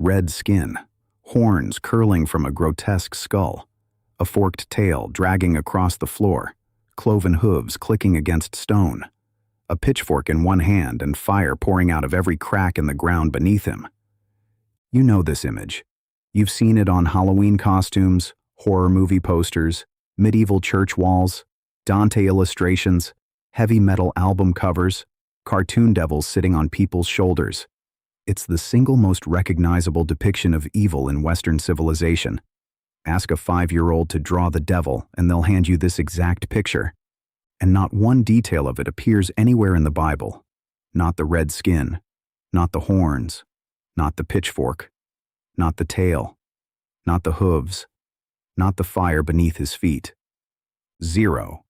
red skin, horns curling from a grotesque skull, a forked tail dragging across the floor, cloven hooves clicking against stone, a pitchfork in one hand and fire pouring out of every crack in the ground beneath him. You know this image. You've seen it on Halloween costumes, horror movie posters, medieval church walls, Dante illustrations, heavy metal album covers, cartoon devils sitting on people's shoulders. It's the single most recognizable depiction of evil in Western civilization. Ask a 5-year-old to draw the devil and they'll hand you this exact picture. And not one detail of it appears anywhere in the Bible. Not the red skin, not the horns, not the pitchfork, not the tail, not the hooves, not the fire beneath his feet. 0.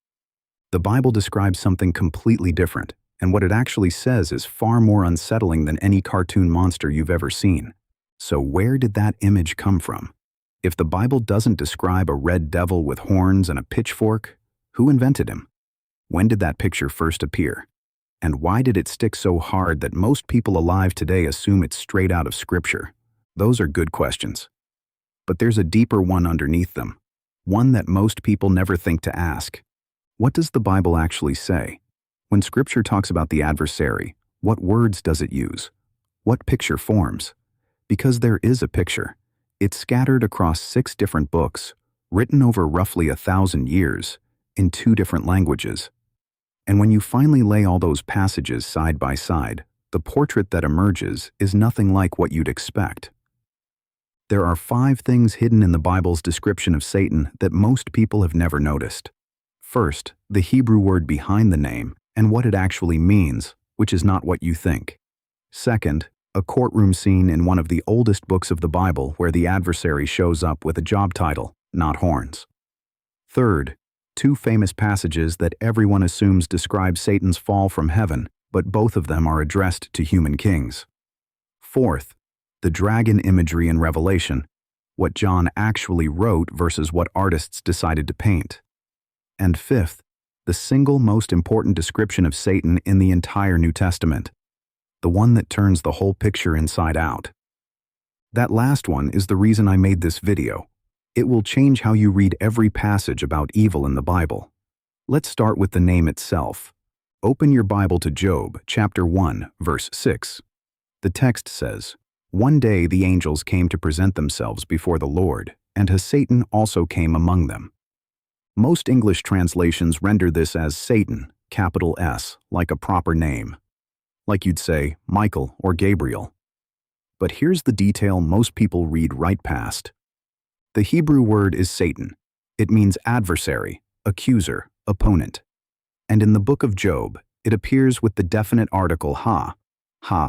The Bible describes something completely different, and what it actually says is far more unsettling than any cartoon monster you've ever seen. So where did that image come from? If the Bible doesn't describe a red devil with horns and a pitchfork, who invented him? When did that picture first appear? And why did it stick so hard that most people alive today assume it's straight out of Scripture? Those are good questions. But there's a deeper one underneath them, one that most people never think to ask. What does the Bible actually say? When Scripture talks about the adversary, what words does it use? What picture forms? Because there is a picture. It's scattered across 6 different books, written over roughly 1,000 years, in 2 different languages. And when you finally lay all those passages side by side, the portrait that emerges is nothing like what you'd expect. There are 5 things hidden in the Bible's description of Satan that most people have never noticed. First, the Hebrew word behind the name and what it actually means, which is not what you think. Second, a courtroom scene in one of the oldest books of the Bible where the adversary shows up with a job title, not horns. Third, 2 famous passages that everyone assumes describe Satan's fall from heaven, but both of them are addressed to human kings. Fourth, the dragon imagery in Revelation, what John actually wrote versus what artists decided to paint. And fifth, the single most important description of Satan in the entire New Testament, the one that turns the whole picture inside out. That last one is the reason I made this video. It will change how you read every passage about evil in the Bible. Let's start with the name itself. Open your Bible to Job, chapter 1, verse 6. The text says, "One day the angels came to present themselves before the Lord, and Satan also came among them." Most English translations render this as Satan, capital S, like a proper name. Like you'd say Michael or Gabriel. But here's the detail most people read right past. The Hebrew word is Satan. It means adversary, accuser, opponent. And in the book of Job, it appears with the definite article ha,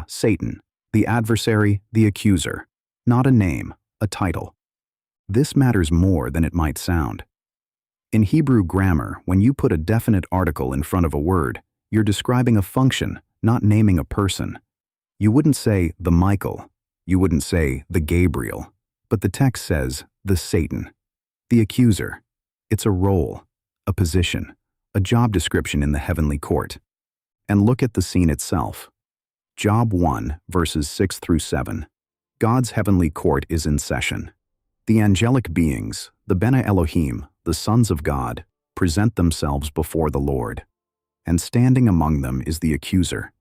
Satan, the adversary, the accuser, not a name, a title. This matters more than it might sound. In Hebrew grammar, when you put a definite article in front of a word, you're describing a function, not naming a person. You wouldn't say the Michael, you wouldn't say the Gabriel, but the text says the Satan, the accuser. It's a role, a position, a job description in the heavenly court. And look at the scene itself. Job 1, verses 6 through 7. God's heavenly court is in session. The angelic beings, the Bene Elohim, the sons of God, present themselves before the Lord. And standing among them is the accuser.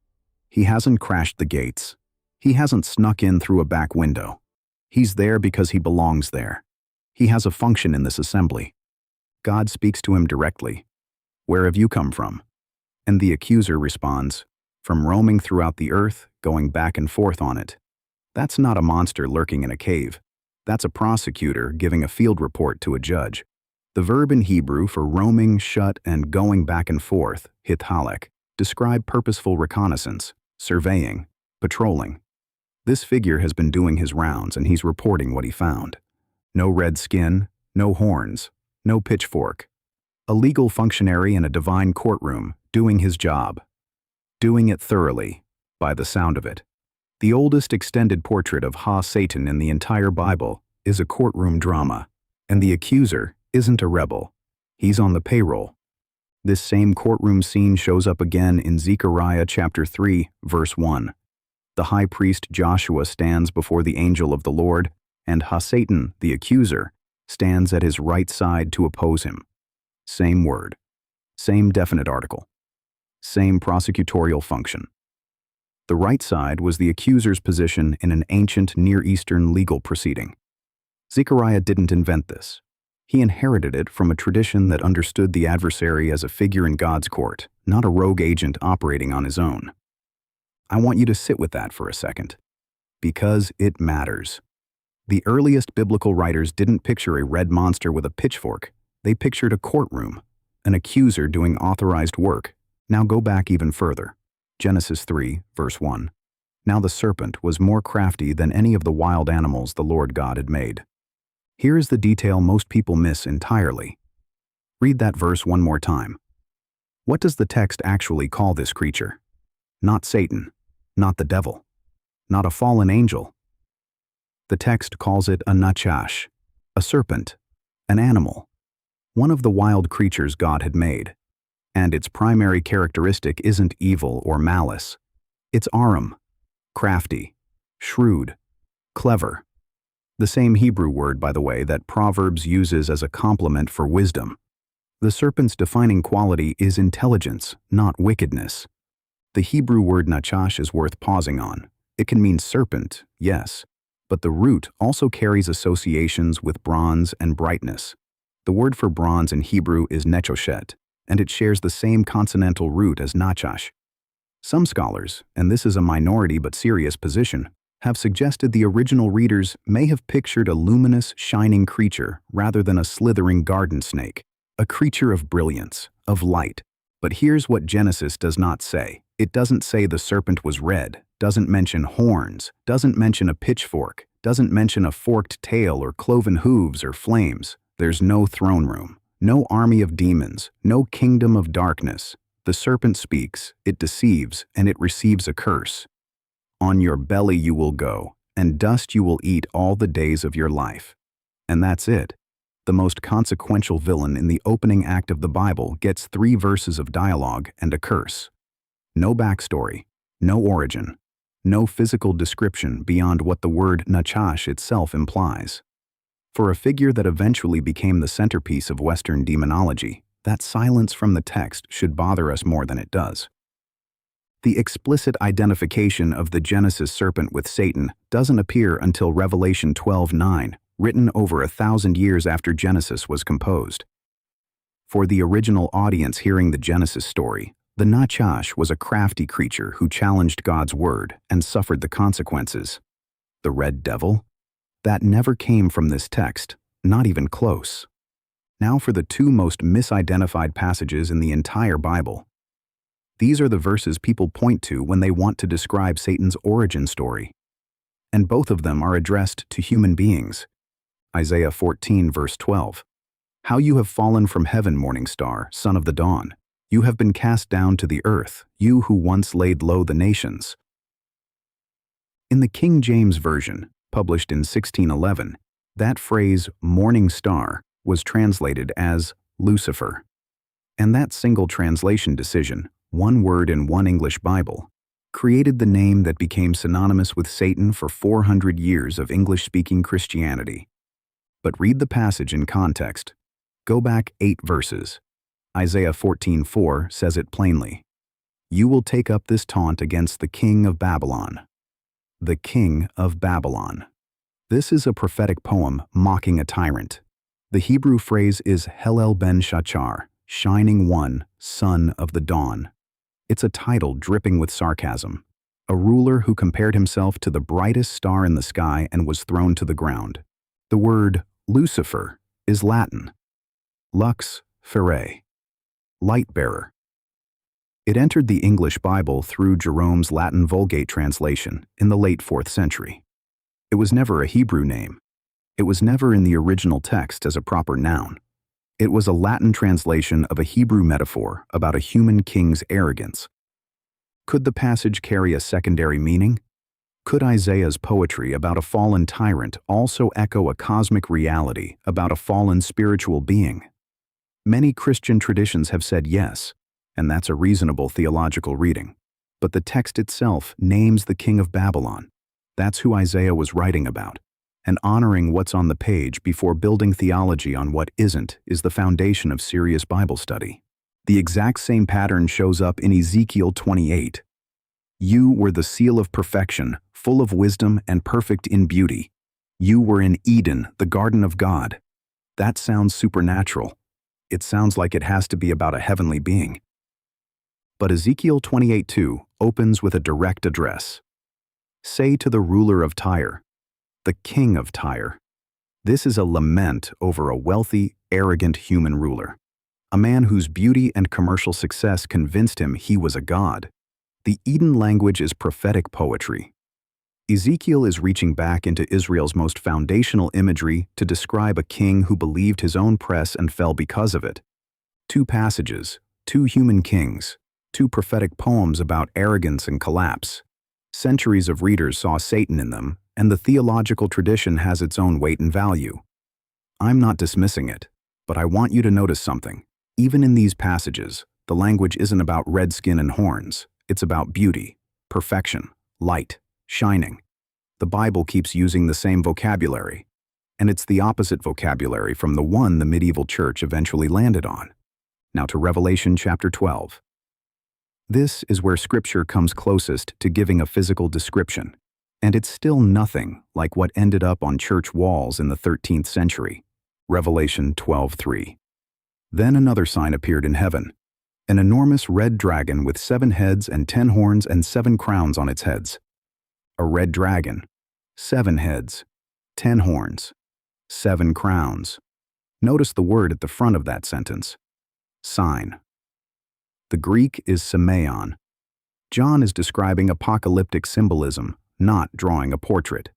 He hasn't crashed the gates. He hasn't snuck in through a back window. He's there because he belongs there. He has a function in this assembly. God speaks to him directly. "Where have you come from?" And the accuser responds, "From roaming throughout the earth, going back and forth on it." That's not a monster lurking in a cave. That's a prosecutor giving a field report to a judge. The verb in Hebrew for roaming, shut, and going back and forth, hithalek, describe purposeful reconnaissance, surveying, patrolling. This figure has been doing his rounds and he's reporting what he found. No red skin, no horns, no pitchfork. A legal functionary in a divine courtroom, doing his job. Doing it thoroughly, by the sound of it. The oldest extended portrait of Satan in the entire Bible is a courtroom drama, and the accuser isn't a rebel. He's on the payroll. This same courtroom scene shows up again in Zechariah chapter 3, verse 1. The high priest Joshua stands before the angel of the Lord, and Satan, the accuser, stands at his right side to oppose him. Same word, same definite article, same prosecutorial function. The right side was the accuser's position in an ancient Near Eastern legal proceeding. Zechariah didn't invent this. He inherited it from a tradition that understood the adversary as a figure in God's court, not a rogue agent operating on his own. I want you to sit with that for a second, because it matters. The earliest biblical writers didn't picture a red monster with a pitchfork. They pictured a courtroom, an accuser doing authorized work. Now go back even further. Genesis 3, verse 1. Now the serpent was more crafty than any of the wild animals the Lord God had made. Here is the detail most people miss entirely. Read that verse one more time. What does the text actually call this creature? Not Satan, not the devil, not a fallen angel. The text calls it a nachash, a serpent, an animal, one of the wild creatures God had made. And its primary characteristic isn't evil or malice. It's arum, crafty, shrewd, clever. The same Hebrew word, by the way, that Proverbs uses as a complement for wisdom. The serpent's defining quality is intelligence, not wickedness. The Hebrew word nachash is worth pausing on. It can mean serpent, yes, but the root also carries associations with bronze and brightness. The word for bronze in Hebrew is nechoshet, and it shares the same consonantal root as nachash. Some scholars, and this is a minority but serious position, have suggested the original readers may have pictured a luminous, shining creature rather than a slithering garden snake, a creature of brilliance, of light. But here's what Genesis does not say. It doesn't say the serpent was red, doesn't mention horns, doesn't mention a pitchfork, doesn't mention a forked tail or cloven hooves or flames. There's no throne room. No army of demons, no kingdom of darkness. The serpent speaks, it deceives, and it receives a curse. On your belly you will go, and dust you will eat all the days of your life. And that's it. The most consequential villain in the opening act of the Bible gets 3 verses of dialogue and a curse. No backstory, no origin, no physical description beyond what the word nachash itself implies. For a figure that eventually became the centerpiece of Western demonology, that silence from the text should bother us more than it does. The explicit identification of the Genesis serpent with Satan doesn't appear until Revelation 12:9, written over 1,000 years after Genesis was composed. For the original audience hearing the Genesis story, the nachash was a crafty creature who challenged God's word and suffered the consequences. The red devil? That never came from this text, not even close. Now for the 2 most misidentified passages in the entire Bible. These are the verses people point to when they want to describe Satan's origin story. And both of them are addressed to human beings. Isaiah 14, verse 12. How you have fallen from heaven, morning star, son of the dawn. You have been cast down to the earth, you who once laid low the nations. In the King James Version, published in 1611, that phrase, morning star, was translated as Lucifer. And that single translation decision, one word in one English Bible, created the name that became synonymous with Satan for 400 years of English-speaking Christianity. But read the passage in context. Go back 8 verses. Isaiah 14:4 says it plainly. You will take up this taunt against the king of Babylon. The king of Babylon. This is a prophetic poem mocking a tyrant. The Hebrew phrase is Helel ben Shachar, shining one, son of the dawn. It's a title dripping with sarcasm. A ruler who compared himself to the brightest star in the sky and was thrown to the ground. The word Lucifer is Latin. Lux ferre, light bearer. It entered the English Bible through Jerome's Latin Vulgate translation in the late 4th century. It was never a Hebrew name. It was never in the original text as a proper noun. It was a Latin translation of a Hebrew metaphor about a human king's arrogance. Could the passage carry a secondary meaning? Could Isaiah's poetry about a fallen tyrant also echo a cosmic reality about a fallen spiritual being? Many Christian traditions have said yes, and that's a reasonable theological reading. but the text itself names the king of Babylon. That's who Isaiah was writing about. And honoring what's on the page before building theology on what isn't is the foundation of serious Bible study. The exact same pattern shows up in Ezekiel 28. You were the seal of perfection, full of wisdom and perfect in beauty. You were in Eden, the garden of God. That sounds supernatural. It sounds like it has to be about a heavenly being. But Ezekiel 28:2 opens with a direct address. Say to the ruler of Tyre, the king of Tyre. This is a lament over a wealthy, arrogant human ruler, a man whose beauty and commercial success convinced him he was a god. The Eden language is prophetic poetry. Ezekiel is reaching back into Israel's most foundational imagery to describe a king who believed his own press and fell because of it. 2 passages, 2 human kings, 2 prophetic poems about arrogance and collapse. Centuries of readers saw Satan in them, and the theological tradition has its own weight and value. I'm not dismissing it, but I want you to notice something. Even in these passages, the language isn't about red skin and horns. It's about beauty, perfection, light, shining. The Bible keeps using the same vocabulary, and it's the opposite vocabulary from the one the medieval church eventually landed on. Now to Revelation chapter 12. This is where Scripture comes closest to giving a physical description. And it's still nothing like what ended up on church walls in the 13th century. Revelation 12:3. Then another sign appeared in heaven, an enormous red dragon with 7 heads and 10 horns and 7 crowns on its heads. A red dragon, 7 heads, 10 horns, 7 crowns. Notice the word at the front of that sentence. Sign. The Greek is semeion. John is describing apocalyptic symbolism, not drawing a portrait.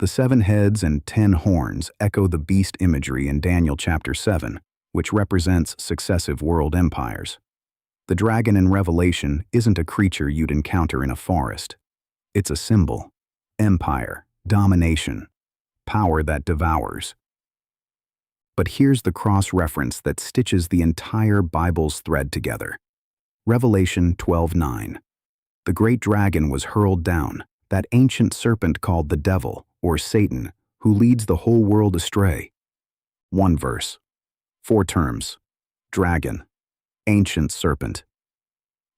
The 7 heads and 10 horns echo the beast imagery in Daniel chapter 7, which represents successive world empires. The dragon in Revelation isn't a creature you'd encounter in a forest. It's a symbol, empire, domination, power that devours. But here's the cross-reference that stitches the entire Bible's thread together. Revelation 12:9. The great dragon was hurled down, that ancient serpent called the devil, or Satan, who leads the whole world astray. 1 verse. 4 terms. Dragon, ancient serpent.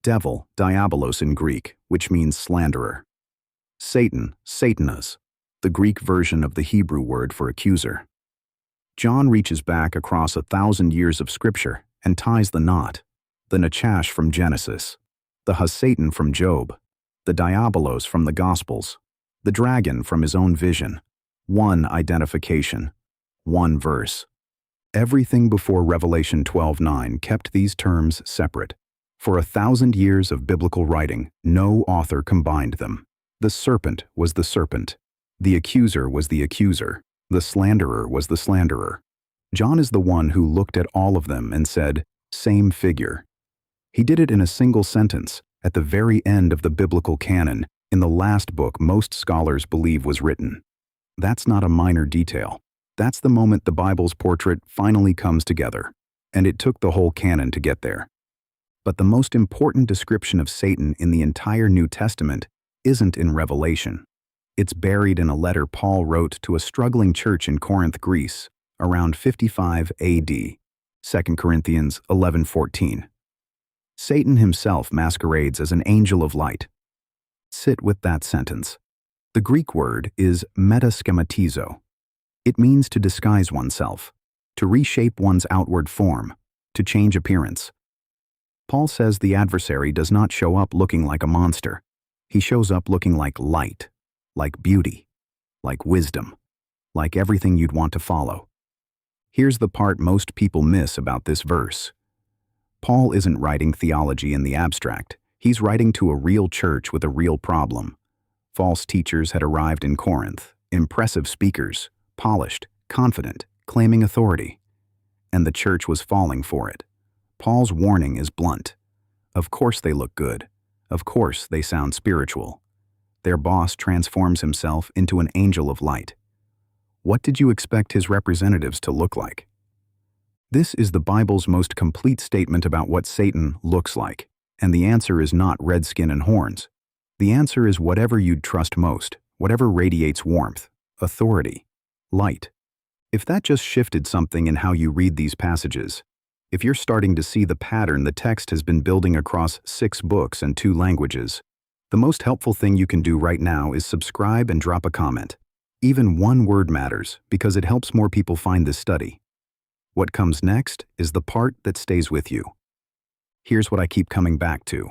Devil, diabolos in Greek, which means slanderer. Satan, satanas, the Greek version of the Hebrew word for accuser. John reaches back across 1,000 years of Scripture and ties the knot. The Nachash from Genesis, the Satan from Job, the Diabolos from the Gospels, the dragon from his own vision. 1 identification, 1 verse. Everything before Revelation 12:9 kept these terms separate. For 1,000 years of biblical writing, no author combined them. The serpent was the serpent. The accuser was the accuser. The slanderer was the slanderer. John is the one who looked at all of them and said, same figure. He did it in a single sentence, at the very end of the biblical canon, in the last book most scholars believe was written. That's not a minor detail. That's the moment the Bible's portrait finally comes together, and it took the whole canon to get there. But the most important description of Satan in the entire New Testament isn't in Revelation. It's buried in a letter Paul wrote to a struggling church in Corinth, Greece, around 55 AD, 2 Corinthians 11:14. Satan himself masquerades as an angel of light. Sit with that sentence. The Greek word is metaschematizo. It means to disguise oneself, to reshape one's outward form, to change appearance. Paul says the adversary does not show up looking like a monster. He shows up looking like light, like beauty, like wisdom, like everything you'd want to follow. Here's the part most people miss about this verse. Paul isn't writing theology in the abstract. He's writing to a real church with a real problem. False teachers had arrived in Corinth, impressive speakers, polished, confident, claiming authority. And the church was falling for it. Paul's warning is blunt. Of course they look good. Of course they sound spiritual. Their boss transforms himself into an angel of light. What did you expect his representatives to look like? This is the Bible's most complete statement about what Satan looks like. And the answer is not red skin and horns. The answer is whatever you'd trust most, whatever radiates warmth, authority, light. If that just shifted something in how you read these passages, if you're starting to see the pattern the text has been building across 6 books and 2 languages, the most helpful thing you can do right now is subscribe and drop a comment. Even one word matters because it helps more people find this study. What comes next is the part that stays with you. Here's what I keep coming back to.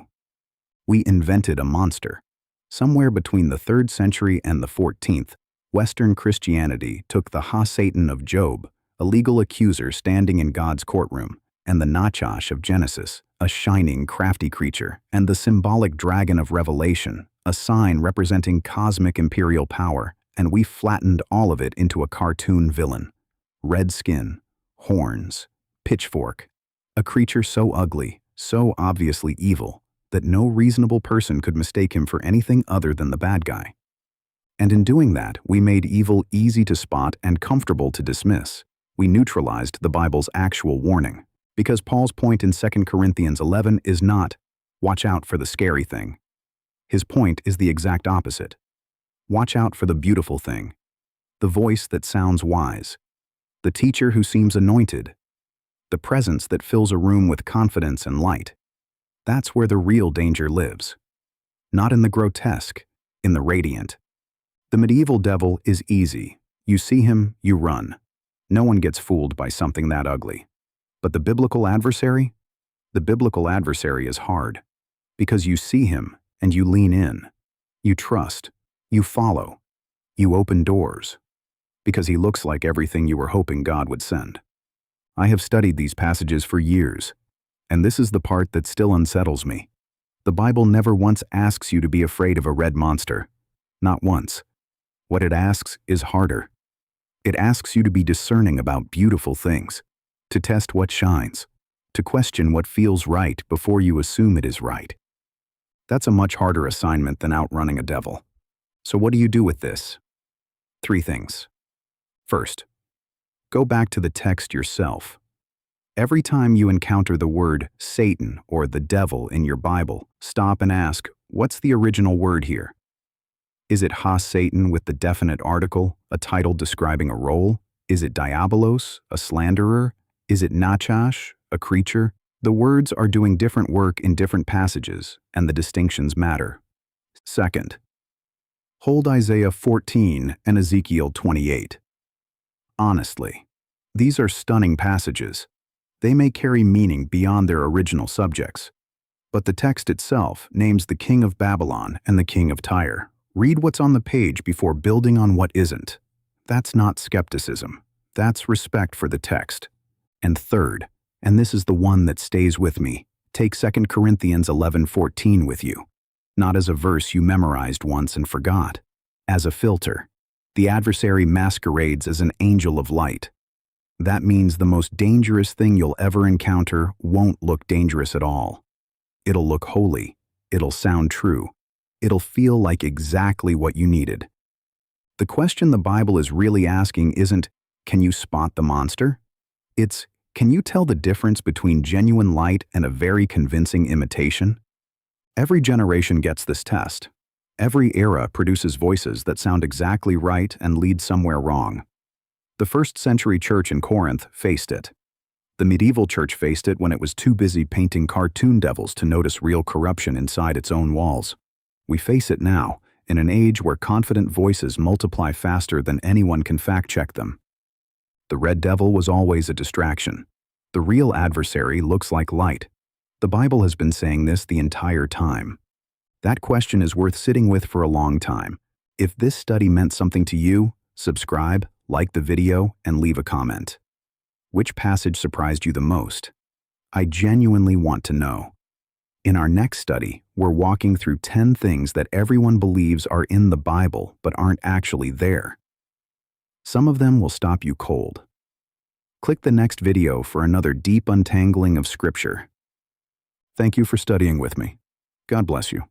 We invented a monster. Somewhere between the 3rd century and the 14th, Western Christianity took the Ha-Satan of Job, a legal accuser standing in God's courtroom, and the Nachash of Genesis, a shining, crafty creature, and the symbolic dragon of Revelation, a sign representing cosmic imperial power, and we flattened all of it into a cartoon villain. Red skin, horns, pitchfork, a creature so ugly, so obviously evil, that no reasonable person could mistake him for anything other than the bad guy. And in doing that, we made evil easy to spot and comfortable to dismiss. We neutralized the Bible's actual warning, because Paul's point in 2 Corinthians 11 is not, watch out for the scary thing. His point is the exact opposite. Watch out for the beautiful thing, the voice that sounds wise, the teacher who seems anointed, the presence that fills a room with confidence and light. That's where the real danger lives. Not in the grotesque, in the radiant. The medieval devil is easy. You see him, you run. No one gets fooled by something that ugly. But the biblical adversary? The biblical adversary is hard. Because you see him, and you lean in. You trust. You follow. You open doors. Because he looks like everything you were hoping God would send. I have studied these passages for years, and this is the part that still unsettles me. The Bible never once asks you to be afraid of a red monster. Not once. What it asks is harder. It asks you to be discerning about beautiful things, to test what shines, to question what feels right before you assume it is right. That's a much harder assignment than outrunning a devil. So what do you do with this? 3 things. First, go back to the text yourself. Every time you encounter the word Satan or the devil in your Bible, stop and ask, what's the original word here? Is it Ha-Satan with the definite article, a title describing a role? Is it Diabolos, a slanderer? Is it Nachash, a creature? The words are doing different work in different passages, and the distinctions matter. Second, hold Isaiah 14 and Ezekiel 28. Honestly, these are stunning passages. They may carry meaning beyond their original subjects. But the text itself names the king of Babylon and the king of Tyre. Read what's on the page before building on what isn't. That's not skepticism. That's respect for the text. And third, and this is the one that stays with me, take 2 Corinthians 11:14 with you. Not as a verse you memorized once and forgot. As a filter. The adversary masquerades as an angel of light. That means the most dangerous thing you'll ever encounter won't look dangerous at all. It'll look holy. It'll sound true. It'll feel like exactly what you needed. The question the Bible is really asking isn't, can you spot the monster? It's, can you tell the difference between genuine light and a very convincing imitation? Every generation gets this test. Every era produces voices that sound exactly right and lead somewhere wrong. The 1st century church in Corinth faced it. The medieval church faced it when it was too busy painting cartoon devils to notice real corruption inside its own walls. We face it now, in an age where confident voices multiply faster than anyone can fact-check them. The red devil was always a distraction. The real adversary looks like light. The Bible has been saying this the entire time. That question is worth sitting with for a long time. If this study meant something to you, subscribe, like the video, and leave a comment. Which passage surprised you the most? I genuinely want to know. In our next study, we're walking through 10 things that everyone believes are in the Bible but aren't actually there. Some of them will stop you cold. Click the next video for another deep untangling of Scripture. Thank you for studying with me. God bless you.